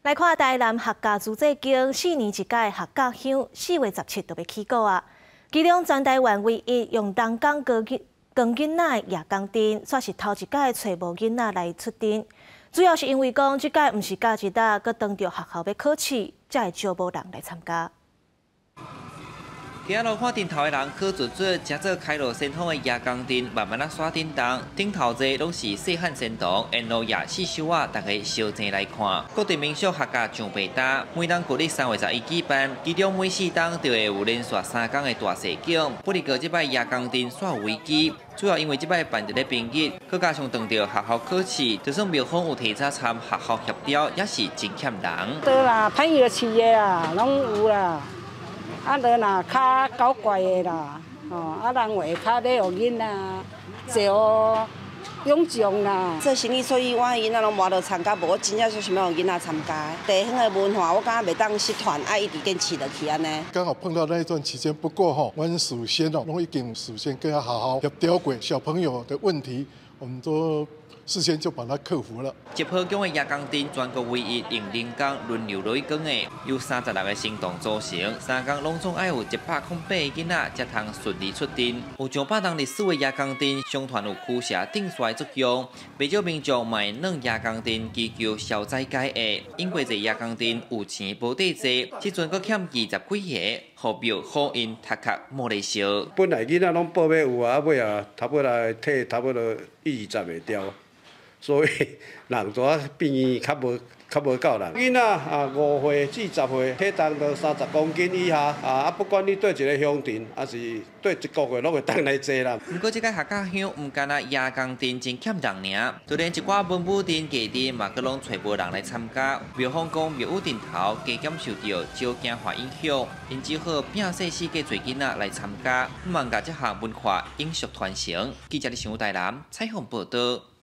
来看台南客家自治宫4年一届客家香，4月17就要起鼓啊！其中全台湾唯一用人工光囡仔夜光灯，煞是头一届找无囡仔来出阵。主要是因为讲，这届毋是假日啊，佮当着学校要考试，才会招无人来参加。 今日看顶头的人去做真做开路先锋的夜光灯，慢慢啊刷叮当。顶头这拢是细汉先童，沿路夜市小啊，大家烧正来看。各地民俗客家上白搭，每当国历3月11举办，其中每4档就会有连续3天的大盛景。不过这摆夜光灯煞有危机，主要因为这摆办一个平日，佮加上当着学校考试，就算庙方有提早参学校协调，也是真欠人。对啦，朋友市的啦，拢有啦。 啊，落若较搞怪的啦，啊，人话较咧学囡仔坐勇将啦。做生意，所以我囡仔拢无得参加，无我真正是想要囡仔参加。地方的文化，我感觉袂当失传，爱一直坚持落去安尼。刚好碰到那一段期间，不过我们首先拢已经首先跟他好好协调过小朋友的问题，我们都。 事先就把它克服了。吉坡宫的夜光灯全国唯一用人工轮流落去光的，由36个行动组成，3天拢总爱有108个囡仔才通顺利出阵。有上百栋历史的夜光灯，相传有驱邪定衰作用。不少民众买软夜光灯祈求消灾解厄，因为这夜光灯有钱无地济，即阵阁欠20几个，号庙好运塔壳莫咧烧。本来囡仔拢报要有啊，尾啊，差不多摕差不多20个条。 所以人大变较无够人。囡仔5岁至10岁，体重到30公斤以下不管你对一个乡镇，还是对一个月，拢会当来坐啦。不过，这个客家乡唔干那夜光灯真欠人尔，就连一寡文武殿、祭殿嘛，佮拢找无人来参加。庙方讲庙宇顶头加减受到招惊化影响，因只好摒细世界侪囡仔来参加，希望甲这项文化永续传承。记者伫上台南采访报道。